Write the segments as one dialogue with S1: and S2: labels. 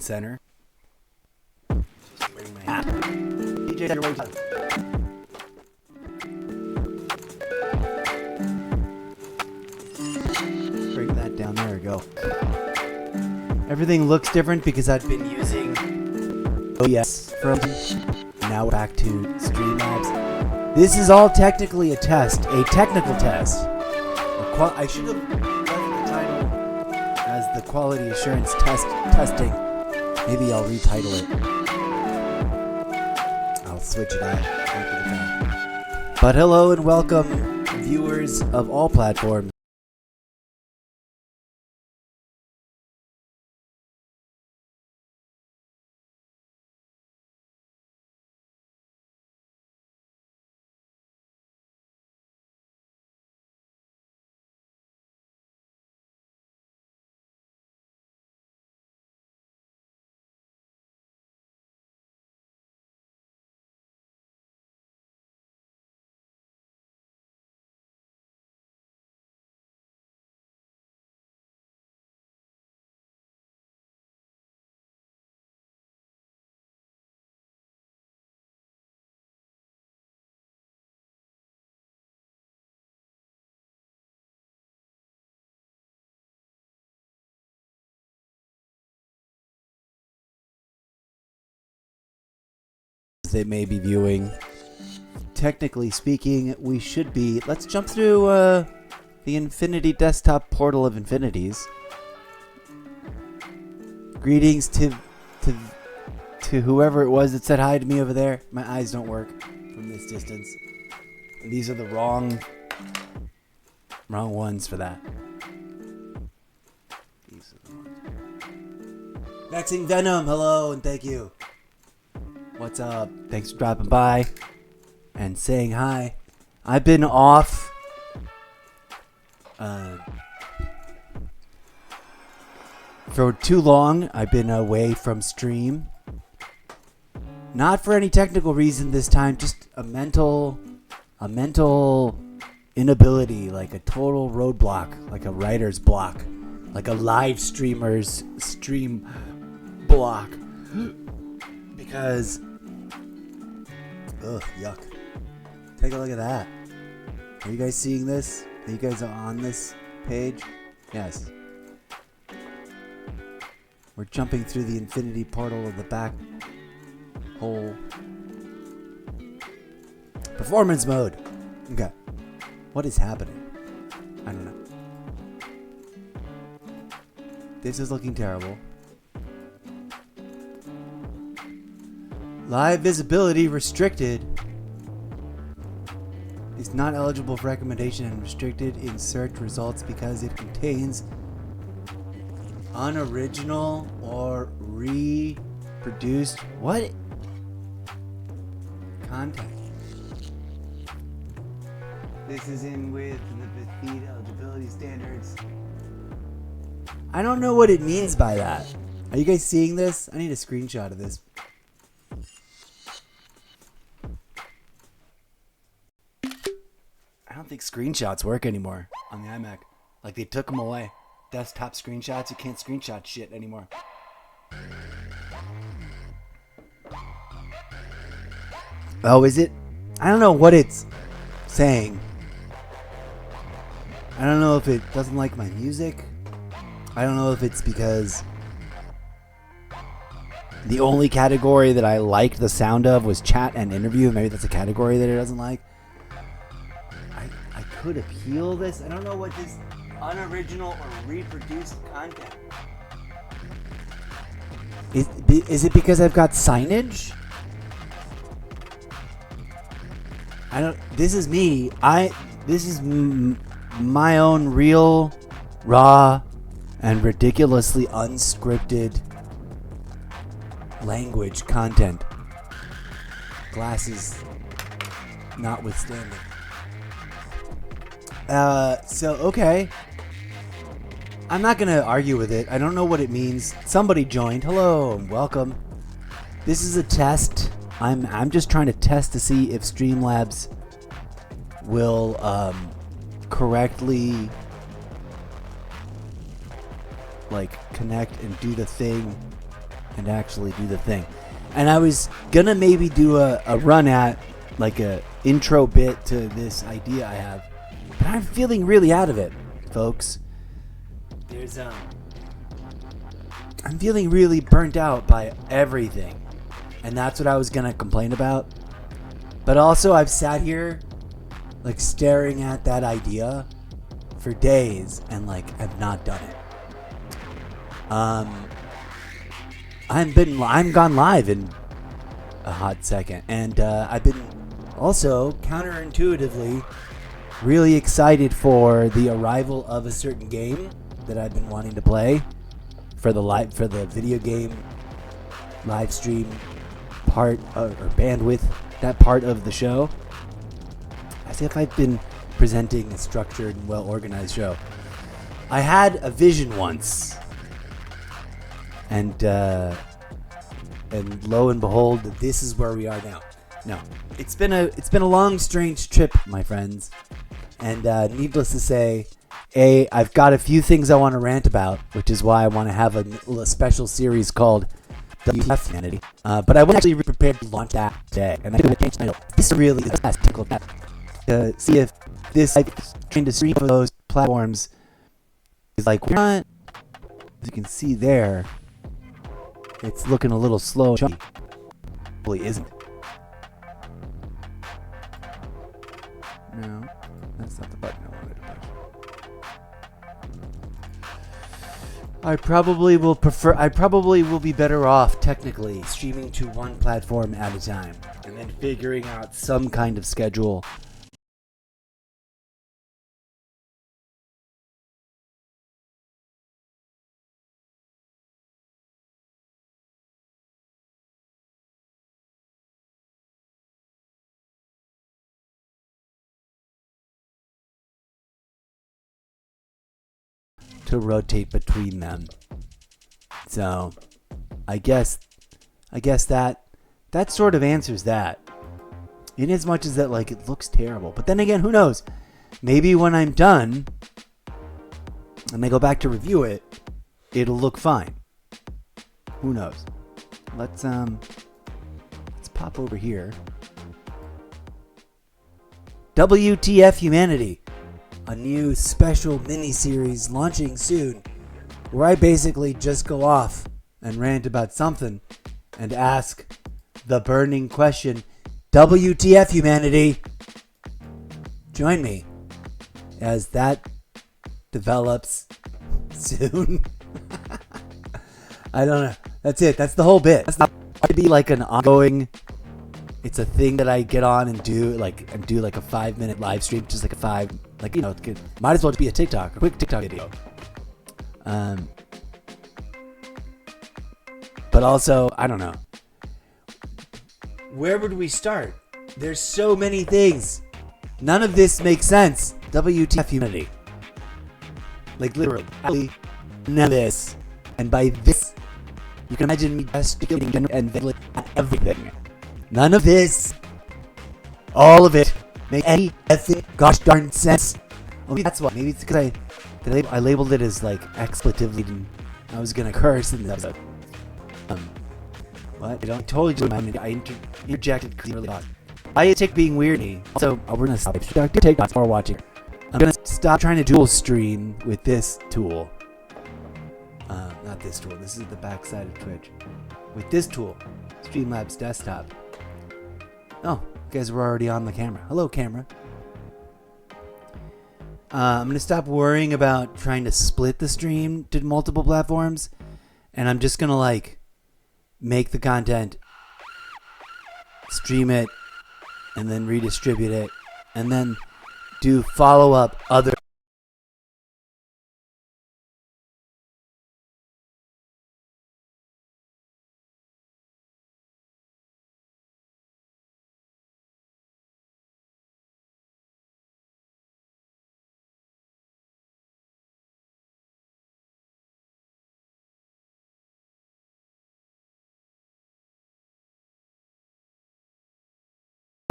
S1: Center. DJ, break that down. There we go. Everything looks different because I've been using OBS from now back to Streamlabs. This is all technically a test, a technical test. I should have left the title as the quality assurance testing. Maybe I'll retitle it. I'll switch it out after the fact. But hello and welcome, viewers of all platforms. They may be viewing. Technically speaking, we should be. Let's jump through the Infinity Desktop portal of infinities. Greetings to whoever it was that said hi to me over there. My eyes don't work from this distance. These are the wrong ones for that. These are the ones. Maxing Venom, hello and thank you. What's up? Thanks for dropping by and saying hi. I've been off for too long. I've been away from stream. Not for any technical reason this time, just a mental inability, like a total roadblock, like a writer's block, like a live streamer's stream block. Because, ugh, yuck. Take a look at that. Are you guys seeing this? Are you guys on this page? Yes. We're jumping through the infinity portal of the back hole. Performance mode. Okay. What is happening? I don't know. This is looking terrible. Live visibility restricted. Is not eligible for recommendation and restricted in search results because it contains unoriginal or reproduced what? Content. This is in with the feed eligibility standards. I don't know what it means by that. Are you guys seeing this? I need a screenshot of this. I don't think screenshots work anymore on the iMac. Like they took them away. Desktop screenshots, you can't screenshot shit anymore. Oh, is it? I don't know what it's saying. I don't know if it doesn't like my music. I don't know if it's because the only category that I liked the sound of was chat and interview. Maybe that's a category that it doesn't like. I could appeal this. I don't know what this unoriginal or reproduced content. Is it because I've got signage? I don't. This is me. This is my own real, raw, and ridiculously unscripted language content. Glasses notwithstanding. So, okay. I'm not gonna argue with it. I don't know what it means. Somebody joined. Hello, welcome. This is a test. I'm just trying to test to see if Streamlabs will correctly like connect and do the thing and actually do the thing. And I was gonna maybe do a run at like a intro bit to this idea I have. But I'm feeling really out of it, folks. I'm feeling really burnt out by everything. And that's what I was gonna complain about. But also I've sat here like staring at that idea for days and like have not done it. I'm gone live in a hot second, and I've been also counterintuitively really excited for the arrival of a certain game that I've been wanting to play for the video game live stream part or bandwidth, that part of the show. As if I've been presenting a structured and well organized show. I had a vision once, and lo and behold, this is where we are now. No, it's been a long, strange trip, my friends, and needless to say, I've got a few things I want to rant about, which is why I want to have a special series called WTF Humanity. But I wasn't actually prepared to launch that today, and I'm going to change the title. This really is the last technical step to see if this trying to stream for those platforms is like we're not. As you can see there, it's looking a little slow. Probably isn't. No, that's not the button I wanted to push. I probably will be better off technically streaming to one platform at a time and then figuring out some kind of schedule to rotate between them. So I guess that sort of answers that. In as much as that, like, it looks terrible. But then again, who knows? Maybe when I'm done and I go back to review it, it'll look fine. Who knows? Let's pop over here. WTF Humanity, a new special mini-series launching soon, where I basically just go off and rant about something and ask the burning question, WTF Humanity? Join me as that develops soon. I don't know. That's it. That's the whole bit. That's not to be like an ongoing. It's a thing that I get on and do like a 5-minute live stream, just like might as well just be a quick TikTok video. But also, I don't know. Where would we start? There's so many things. None of this makes sense. WTF Humanity. Like literally, none of this. And by this, you can imagine me gesticulating and ventilating at everything. None of this, all of it, make any ethic gosh darn sense. Well, maybe that's why. Maybe it's because I labeled it as like expletive and I was gonna curse in this episode. What? I totally just reminded me. I interjected because you really thought. I take being weird. Also, we're gonna stop TikTok while watching. I'm gonna stop trying to dual stream with this tool. Not this tool. This is the backside of Twitch. With this tool, Streamlabs desktop. Oh, you guys were already on the camera. Hello, camera. I'm gonna stop worrying about trying to split the stream to multiple platforms, and I'm just gonna like make the content, stream it, and then redistribute it, and then do follow-up other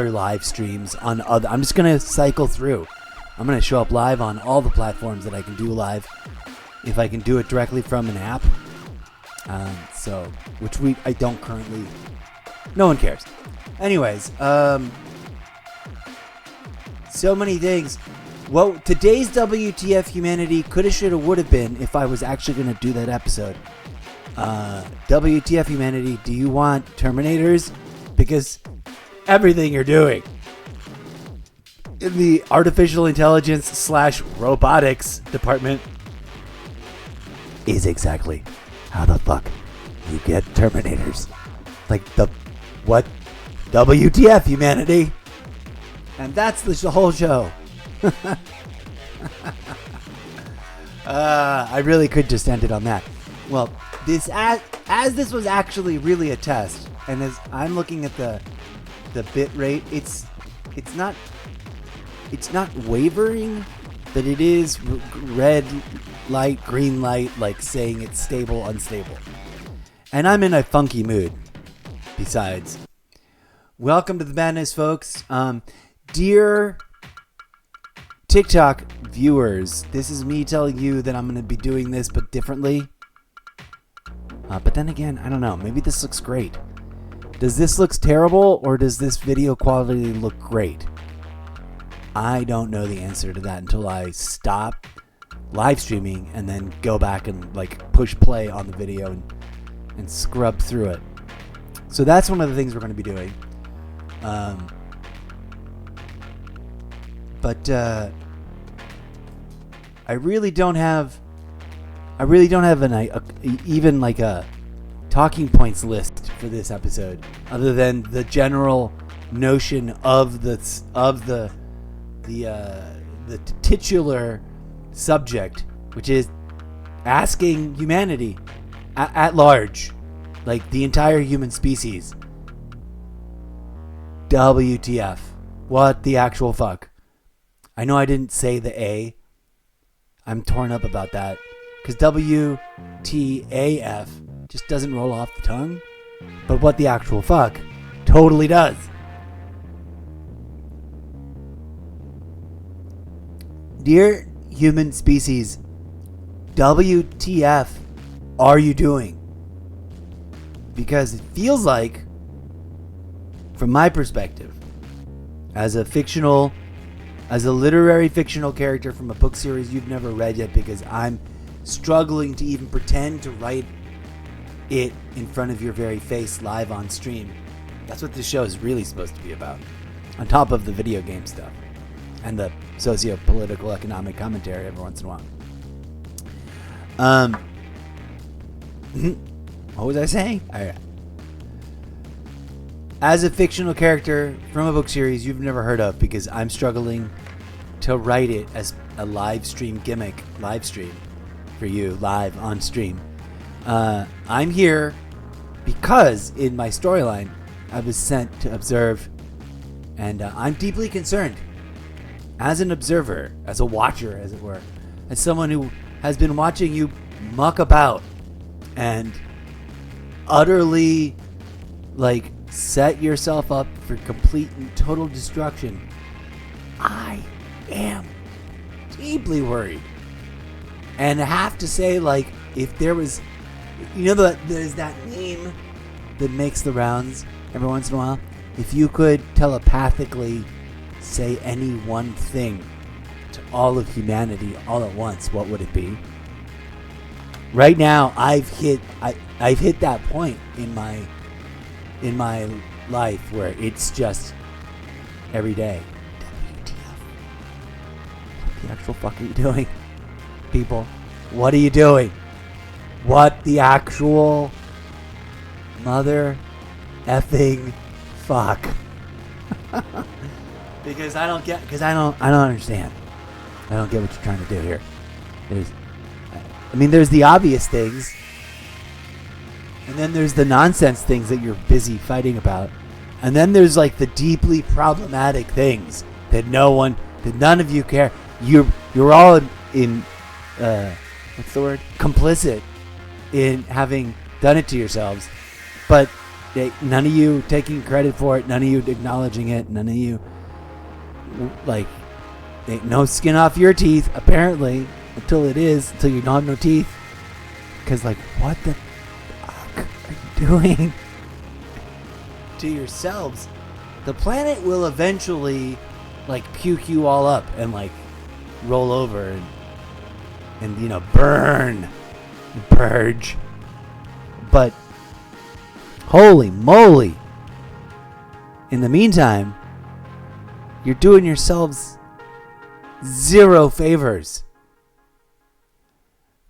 S1: live streams on other. I'm just gonna cycle through. I'm gonna show up live on all the platforms that I can do live, if I can do it directly from an app. Which I don't currently. No one cares. Anyways, so many things. Well, today's WTF Humanity coulda, shoulda, woulda been if I was actually gonna do that episode. WTF Humanity, do you want Terminators? Because everything you're doing in the artificial intelligence / robotics department is exactly how the fuck you get Terminators. Like what? WTF Humanity? And that's the whole show. I really could just end it on that. Well, this as this was actually really a test, and as I'm looking at the bit rate, it's not wavering, but it is red light, green light, like saying it's stable, unstable. And I'm in a funky mood. Besides, welcome to the madness, folks. Dear TikTok viewers, this is me telling you that I'm going to be doing this, but differently. But then again, I don't know. Maybe this looks great. Does this look terrible, or does this video quality look great? I don't know the answer to that until I stop live streaming and then go back and like push play on the video and scrub through it. So that's one of the things we're going to be doing. But I really don't have even like a talking points list for this episode, other than the general notion of the titular subject, which is asking humanity at large, like the entire human species, WTF? What the actual fuck? I know I didn't say the A. I'm torn up about that. because WTAF just doesn't roll off the tongue, but what the actual fuck totally does. Dear human species, WTF are you doing? Because it feels like, from my perspective, as a literary fictional character from a book series you've never read yet, because I'm struggling to even pretend to write it in front of your very face live on stream. That's what this show is really supposed to be about, on top of the video game stuff and the socio-political economic commentary every once in a while. What was I saying? As a fictional character from a book series you've never heard of, because I'm struggling to write it as a live stream gimmick, live stream for you, live on stream. I'm here because in my storyline I was sent to observe, and I'm deeply concerned as an observer, as a watcher, as it were, as someone who has been watching you muck about and utterly, set yourself up for complete and total destruction. I am deeply worried. And I have to say, if there was, there's that meme that makes the rounds every once in a while. If you could telepathically say any one thing to all of humanity all at once, what would it be? Right now, I've hit that point in my life where it's just every day. WTF? What the actual fuck are you doing, people? What are you doing? What the actual mother effing fuck? Because I don't understand. I don't get what you're trying to do here. There's the obvious things, and then there's the nonsense things that you're busy fighting about, and then there's the deeply problematic things that none of you care. You're all in what's the word? Complicit in having done it to yourselves, but none of you taking credit for it, none of you acknowledging it, none of you no skin off your teeth apparently until you don't have no teeth, because what the fuck are you doing to yourselves? The planet will eventually puke you all up and roll over and burn and purge. But holy moly, in the meantime, you're doing yourselves zero favors.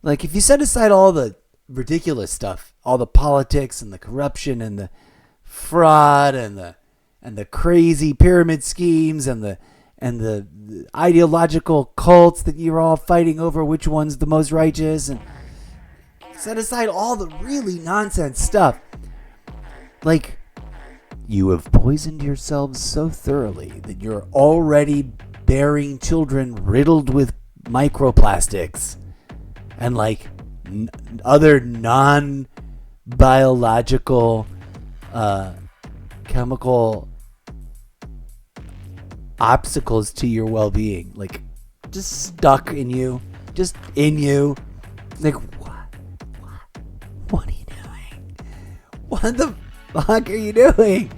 S1: If you set aside all the ridiculous stuff, all the politics and the corruption and the fraud and the crazy pyramid schemes and the ideological cults that you're all fighting over which one's the most righteous, and set aside all the really nonsense stuff. You have poisoned yourselves so thoroughly that you're already bearing children riddled with microplastics and other non-biological chemical obstacles to your well-being, just stuck in you, just in you. What are you doing? What the fuck are you doing?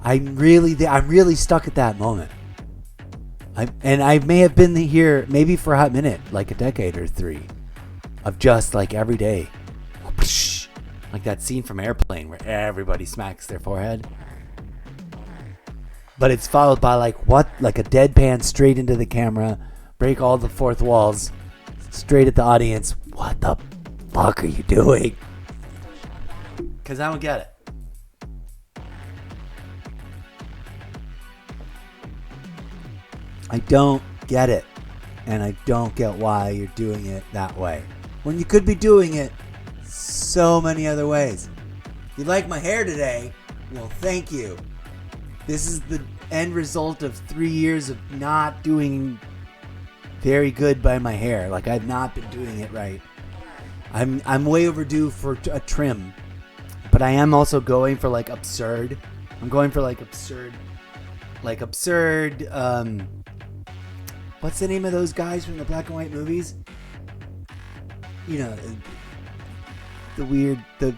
S1: I'm really stuck at that moment. I may have been here maybe for a hot minute, a decade or three, of just every day, like that scene from Airplane where everybody smacks their forehead. But it's followed by a deadpan straight into the camera, break all the fourth walls, straight at the audience. What the fuck are you doing? Because I don't get it. I don't get it. And I don't get why you're doing it that way, when you could be doing it so many other ways. You like my hair today? Well, thank you. This is the end result of 3 years of not doing very good by my hair. Like, I've not been doing it right. I'm way overdue for a trim. But I am also going for like absurd. I'm going for like absurd. What's the name of those guys from the black and white movies? You know, the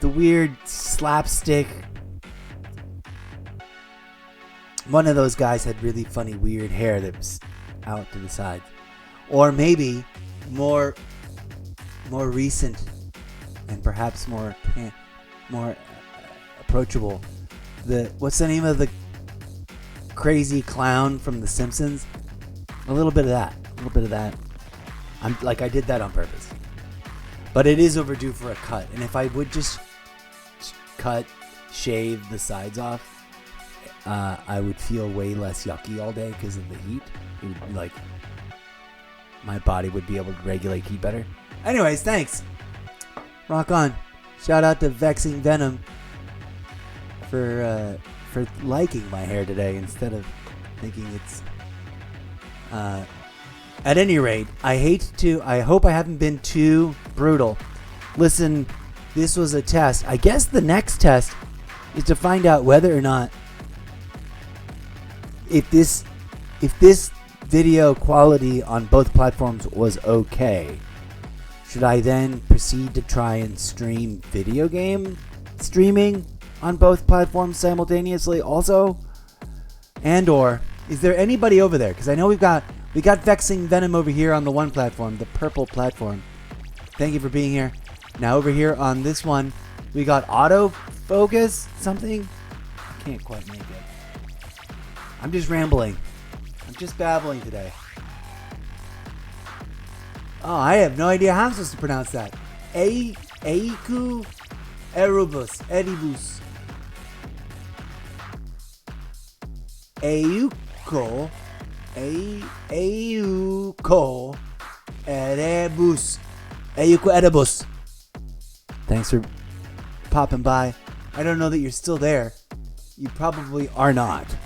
S1: weird slapstick. One of those guys had really funny weird hair that was out to the sides. Or maybe more recent and perhaps more approachable. What's the name of the crazy clown from The Simpsons? A little bit of that. I did that on purpose. But it is overdue for a cut. And if I would just shave the sides off, I would feel way less yucky all day because of the heat. It would, my body would be able to regulate heat better. Anyways, thanks. Rock on. Shout out to Vexing Venom for liking my hair today instead of thinking it's... At any rate, I hope I haven't been too brutal. Listen, this was a test. I guess the next test is to find out whether or not if this video quality on both platforms was okay. Should I then proceed to try and stream video game streaming on both platforms simultaneously also? And or is there anybody over there? Because I know we got Vexing Venom over here on the one platform, the purple platform. Thank you for being here. Now over here on this one, we got autofocus something. I can't quite make it. I'm just rambling. I'm just babbling today. Oh, I have no idea how I'm supposed to pronounce that. Eiku Eribus. Euko Erebus. Thanks for popping by. I don't know that you're still there. You probably are not.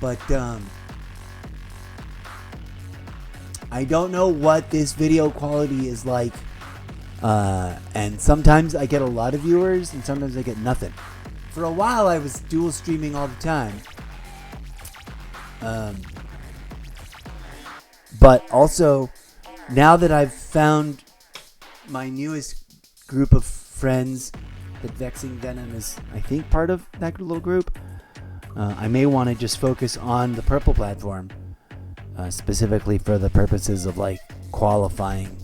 S1: But I don't know what this video quality is like. And sometimes I get a lot of viewers and sometimes I get nothing. For a while I was dual streaming all the time. But also, now that I've found my newest group of friends, that Vexing Venom is, I think, part of that little group, I may want to just focus on the purple platform, specifically for the purposes of qualifying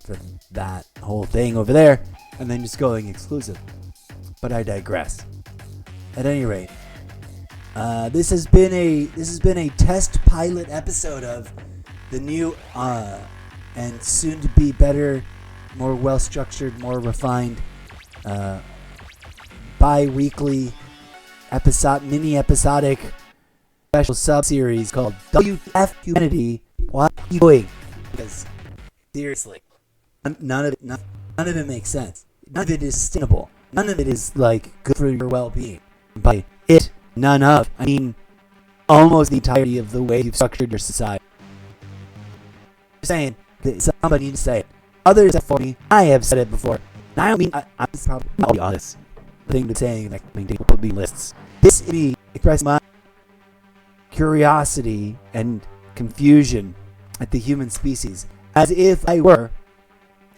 S1: for that whole thing over there, and then just going exclusive. But I digress. At any rate, this has been a test pilot episode of the new and soon to be better, more well structured, more refined bi-weekly mini episodic special sub series called WTF Humanity. What are you doing? Because seriously, none of it makes sense. None of it is sustainable. None of it is good for your well-being. By it, none of, I mean almost the entirety of the way you've structured your society. I'm saying that somebody needs to say it. Others have for me. I have said it before. I mean, I'm probably not the honest thing to saying that people put me lists. This is me expressing my curiosity and confusion at the human species, as if I were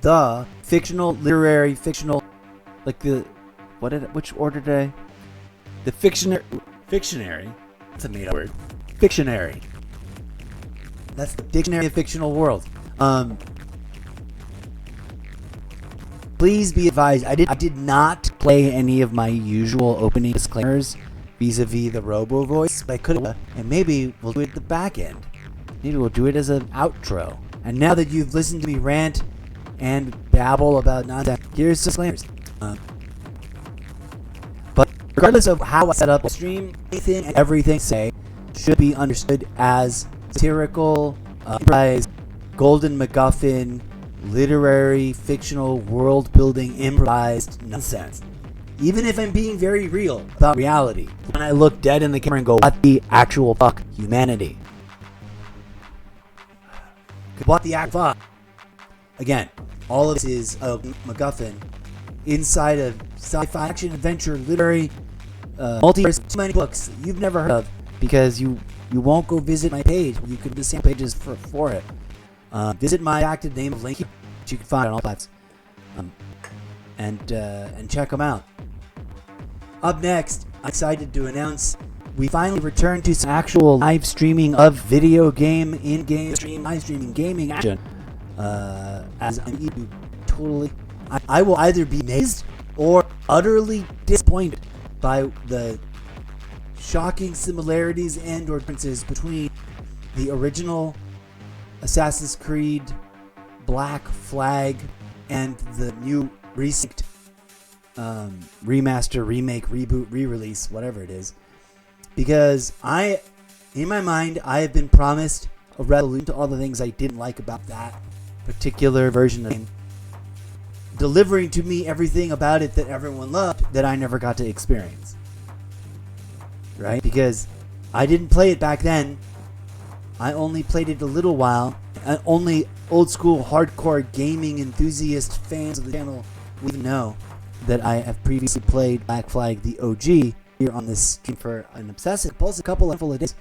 S1: the fictionary, which order did I? The fictionary, that's a made up word. Fictionary. That's the dictionary of fictional world. Please be advised, I did not play any of my usual opening disclaimers vis-a-vis the robo voice, but I could have, and maybe we'll do it at the back end. Maybe we'll do it as an outro. And now that you've listened to me rant and babble about nonsense, here's disclaimers. But regardless of how I set up a stream, anything and everything I say should be understood as satirical, improvised, golden MacGuffin, literary, fictional, world-building, improvised nonsense. Even if I'm being very real about reality, when I look dead in the camera and go, what the actual fuck, humanity? What the act? Again, all of this is a MacGuffin inside of sci-fi, action, adventure, literary, multiverse, so many books that you've never heard of because you won't go visit my page. You could the same pages for it. Visit my active name of link, which you can find on all platforms, and check them out. Up next, I'm excited to announce we finally returned to some actual live streaming of video game in-game stream, live streaming gaming action. As I'm totally, I will either be amazed or utterly disappointed by the shocking similarities and or differences between the original Assassin's Creed Black Flag and the new recent remaster, remake, reboot, re-release, whatever it is. Because in my mind, I have been promised a resolution to all the things I didn't like about that particular version of the game, delivering to me everything about it that everyone loved that I never got to experience. Right? Because I didn't play it back then. I only played it a little while. Only old school hardcore gaming enthusiast fans of the channel will know that I have previously played Black Flag the OG here on this stream for an obsessive compulsive couple of days,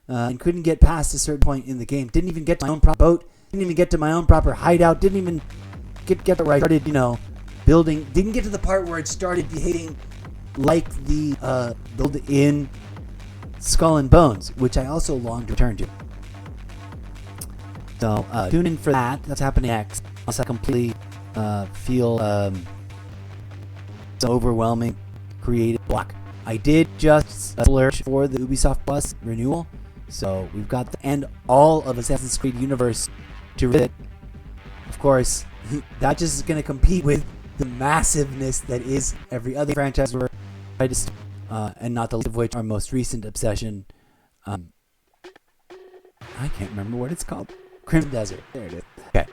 S1: and couldn't get past a certain point in the game. Didn't even get to my own proper boat. Didn't even get to my own proper hideout. Didn't even get to where I started, building. Didn't get to the part where it started behaving like the build in Skull and Bones, which I also long to return to. So tune in for that. That's happening next. Also, I completely feel so overwhelming creative block. I did just splurge for the Ubisoft Plus renewal, so we've got and all of Assassin's Creed universe to visit. Of course, that just is going to compete with the massiveness that is every other franchise we're trying to, and not the least of which our most recent obsession. I can't remember what it's called. Crimson Desert. There it is. Okay.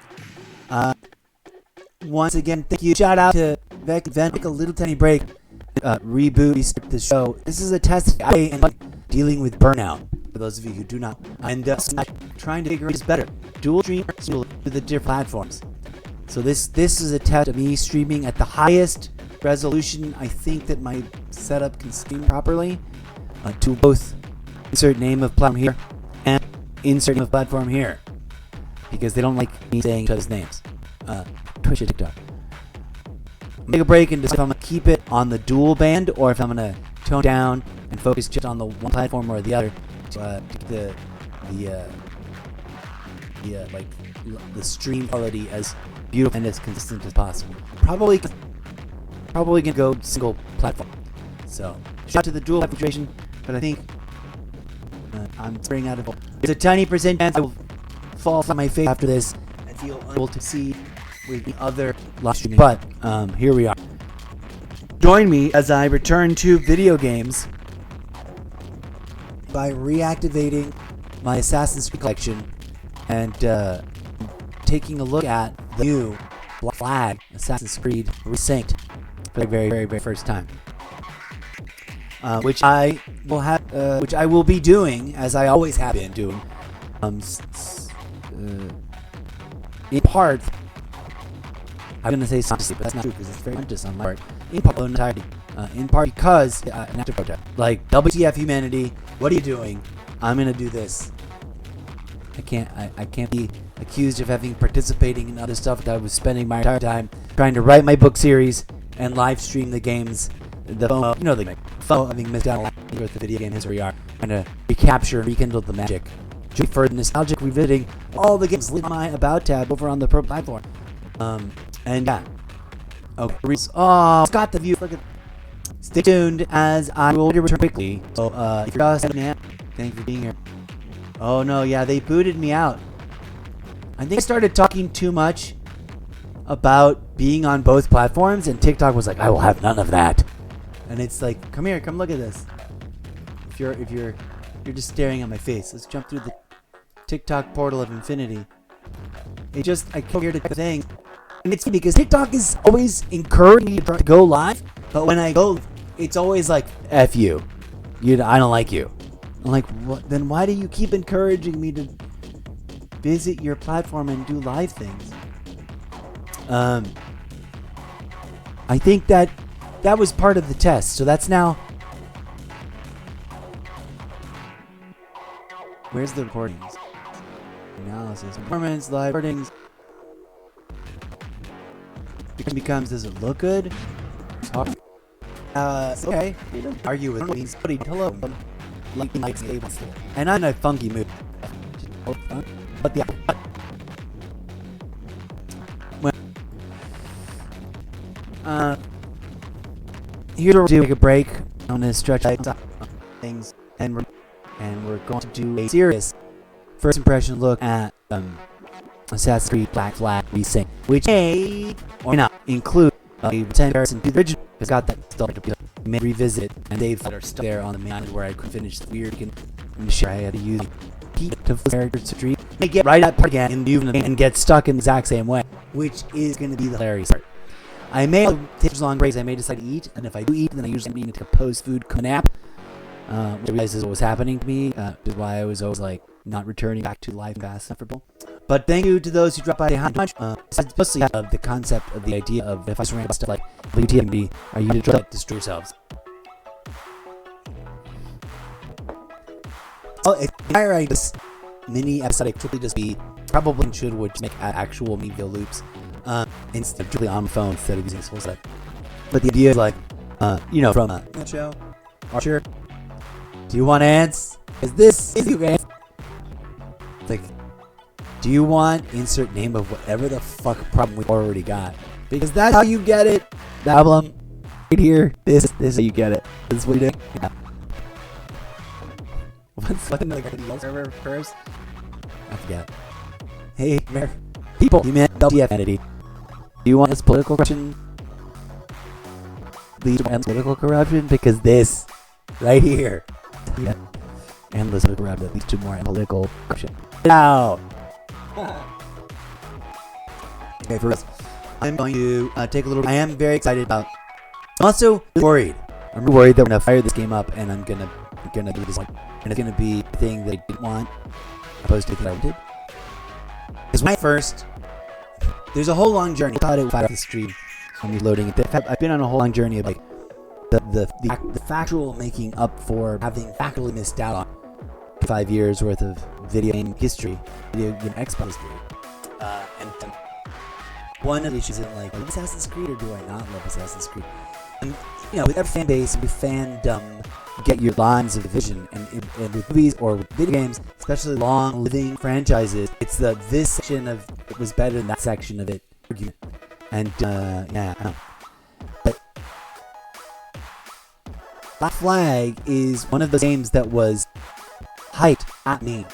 S1: Once again, thank you. Shout out to Vec. Take a little tiny break. Reboot, restart the show. This is a test. I am dealing with burnout. For those of you who do not, and trying to figure out is better. Dual stream to the different platforms. So this is a test of me streaming at the highest resolution I think that my setup can stream properly to both insert name of platform here and insert name of platform here because they don't like me saying each other's names. Twitch and TikTok. Take a break and decide if I'm going to keep it on the dual band or if I'm going to tone down and focus just on the one platform or the other to keep the stream quality as beautiful and as consistent as possible. Probably going to go single platform. So shout out to the dual platform situation, but I think I'm spraying out of it. There's a tiny percent chance I will fall flat on my face after this and feel unable to see with the other live streaming. But here we are. Join me as I return to video games by reactivating my Assassin's Creed collection and taking a look at the new Black Flag Assassin's Creed Resynced for the very, very, very first time. Which I will be doing, as I always have been doing, in part. I'm going to say something, but that's not true because it's very conscious on my part. In part, entirety. In part because an active protest. Like, WTF humanity, what are you doing? I'm going to do this. I can't be accused of participating in other stuff that I was spending my entire time trying to write my book series and live stream the games. The FOMO, the FOMO having missed out on with the video game history are trying to recapture and rekindle the magic. For nostalgic revisiting all the games in my About tab over on the Pro platform. And yeah. Okay. Oh, Scott the view. Stay tuned as I will return quickly. So, if you're just now, thank you for being here. Oh no, yeah, they booted me out. I think I started talking too much about being on both platforms, and TikTok was like, I will have none of that. And it's like, come here, come look at this. If you're just staring at my face, let's jump through the TikTok portal of infinity. I come here to the thing. And it's funny because TikTok is always encouraging me to go live, but when I go, it's always like, F you. I don't like you. I'm like, what? Then why do you keep encouraging me to visit your platform and do live things. I think that was part of the test. So that's now. Where's the recordings? Analysis, performance, live recordings. It becomes, does it look good? Talk. Okay. Argue with me. Hello. Likes stable. And I'm in a funky mood. But yeah. Here's where we'll take a break. I'm gonna stretch out things, and we're going to do a serious first impression look at Assassin's Creed Black Flag Resync, which may or may not include a comparison to the original. It's got that stuff to may revisit and saves that are stuck there on the main island where I couldn't finish the weird shit I had to use to characters to treat. May get right at part again in the and get stuck in the exact same way, which is going to be the hilarious part. I may take long breaks. I may decide to eat, and if I do eat, then I usually need to take a post-food nap. Which I realized is what was happening to me. Which is why I was always like not returning back to life fast enough for people. But thank you to those who dropped by. Especially the concept of the idea of if I surround about stuff like WTF, are you to try to destroy yourselves? Oh, if I write this mini episode, it would just be probably would make actual video loops instead of on my phone instead of using this whole set. But the idea is like, from a show, Archer. Do you want ants? Is this you ants? It's like, do you want insert name of whatever the fuck problem we already got? Because that's how you get it. The problem right here. This is how you get it. This is what you do. Yeah. What's another server first? I forget. Hey, people, you meant WTF entity. Do you want this political corruption? Lead to political corruption? Because this right here. Yeah. Endless political corruption that leads to more political corruption. Now. Okay, first, I'm going to take a little. I am very excited about. I'm also worried. I'm worried that we're gonna fire this game up, and I'm gonna do this, and it's gonna be a thing that I didn't want, opposed to what I did. Because when I first, there's a whole long journey. I thought it would fire up the stream when you're loading it. I've been on a whole long journey of like the factual making up for having factually missed out on 5 years worth of video game history, video game expo history. And one of the issues is like, love Assassin's Creed or do I not love Assassin's Creed? And with every fan base, with fandom, you get your lines of division, and with movies or with video games, especially long living franchises, it's this section of it was better than that section of it argument. And I don't know. But Black Flag is one of those games that was hyped at me